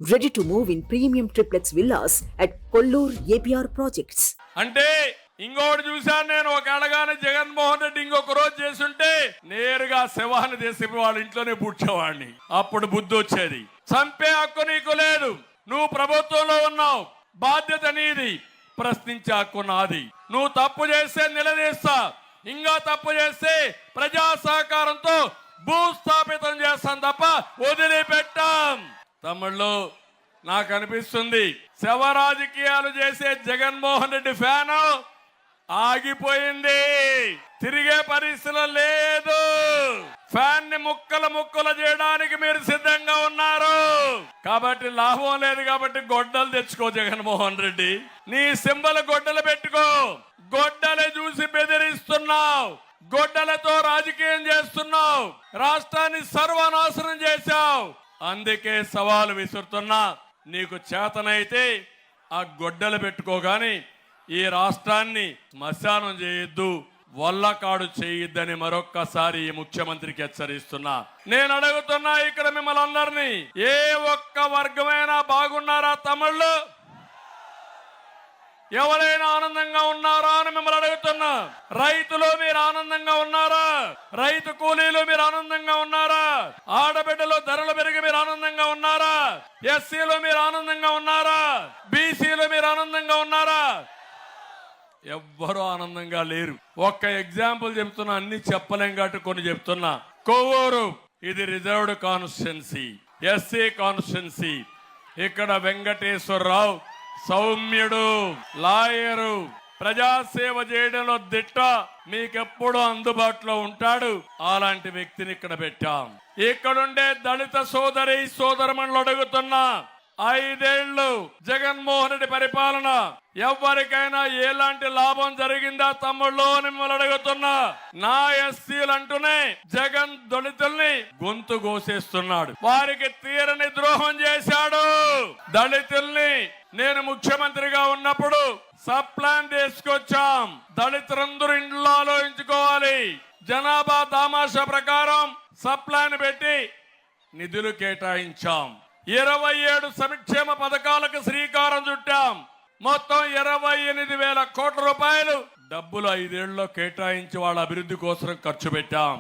Ready to move in premium triplex villas at Kollur APR Projects. అంటే ఇంకోటి చూశాను నేను, ఒక అడగానే జగన్మోహన్ రెడ్డి ఇంకొక రోజు చేస్తుంటే నేరుగా శవాన్ని తీసి వాళ్ళ ఇంట్లోనే పూడ్చేవాడిని. అప్పుడు బుద్ధి వచ్చేది. చంపే హక్కు నీకు లేదు, నువ్వు ప్రభుత్వంలో ఉన్నావు, బాధ్యత నీది, ప్రశ్నించే హక్కు నాది. నువ్వు తప్పు చేస్తే నిలదీస్తా, ఇంకా తప్పు చేస్తే ప్రజా సహకారంతో భూస్థాపితం చేస్తాం తప్ప వదిలిపెట్టాం. తమ్ముళ్ళు, నాకు అనిపిస్తుంది శవ రాజకీయాలు చేసే జగన్మోహన్ రెడ్డి ఫ్యాన్ ఆగిపోయింది, తిరిగే పరిస్థితి లేదు. ఫ్యాన్ ని ముక్కలు చేయడానికి మీరు సిద్ధంగా ఉన్నారు కాబట్టి లాభం లేదు. కాబట్టి గొడ్డలు తెచ్చుకో జగన్మోహన్ రెడ్డి, నీ సింబల్ గొడ్డలు పెట్టుకో. గొడ్డలు చూసి బెదిరిస్తున్నావు, గొడ్డలతో రాజకీయం చేస్తున్నావు, రాష్ట్రాన్ని సర్వనాశనం చేశావు. అందుకే సవాలు విసురుతున్నా, నీకు చేతనైతే ఆ గొడ్డలు పెట్టుకోగాని ఈ రాష్ట్రాన్ని శ్మశానం చేయొద్దు, వల్లకాడు చేయొద్దని మరొక్కసారి ఈ ముఖ్యమంత్రికి హెచ్చరిస్తున్నా. నేను అడుగుతున్నా ఇక్కడ మిమ్మల్ని అందరినీ, ఏ ఒక్క వర్గమైనా బాగున్నారా తమ్ముళ్ళు? ఎవరైనా ఆనందంగా ఉన్నారా అని మిమ్మల్ని అడుగుతున్నా. రైతులు మీరు ఆనందంగా ఉన్నారా? రైతు కూలీలు మీరు ఆనందంగా ఉన్నారా? ఆడబిడ్డలు ధరలు పెరిగి మీరు ఆనందంగా ఉన్నారా? ఎస్సీలు మీరు ఆనందంగా ఉన్నారా? బీసీలు మీరు ఆనందంగా ఉన్నారా? ఎవ్వరూ ఆనందంగా లేరు. ఒక్క ఎగ్జాంపుల్ చెప్తున్నా, అన్ని చెప్పలేం కాబట్టి కొన్ని చెప్తున్నా. కొవ్వూరు ఇది రిజర్వ్డ్ కాన్స్టిట్యున్సీ, ఎస్సీ కాన్స్టిట్యున్సీ. ఇక్కడ వెంకటేశ్వరరావు సౌమ్యుడు, లాయరు, ప్రజాసేవ చేయడంలో దిట్ట, మీకెప్పుడు అందుబాటులో ఉంటాడు. అలాంటి వ్యక్తిని ఇక్కడ పెట్టాం. ఇక్కడుండే దళిత సోదరి సోదరమణులు అడుగుతున్నా, 5 ఏళ్లు జగన్మోహన్ రెడ్డి పరిపాలన ఎవరికైనా ఎలాంటి లాభం జరిగిందా తమ్ముళ్ళు అని మిమ్మల్ని అడుగుతున్నా. నా ఎస్సీలు అంటూనే జగన్ దళితుల్ని గొంతు కోసేస్తున్నాడు, వారికి తీరని ద్రోహం చేశాడు. దళితుల్ని నేను ముఖ్యమంత్రిగా ఉన్నప్పుడు సబ్ ప్లాన్ తీసుకొచ్చాం. దళితులందరూ ఇంట్లో ఆలోచించుకోవాలి. జనాభా దామాషా ప్రకారం సబ్ ప్లాన్ పెట్టి నిధులు కేటాయించాం. 27 సంక్షేమ పథకాలకు శ్రీకారం చుట్టాం. మొత్తం 28,000 కోట్ల రూపాయలు డబ్బులు 5 ఏళ్లలో కేటాయించి వాళ్ళ అభివృద్ధి కోసం ఖర్చు పెట్టాం.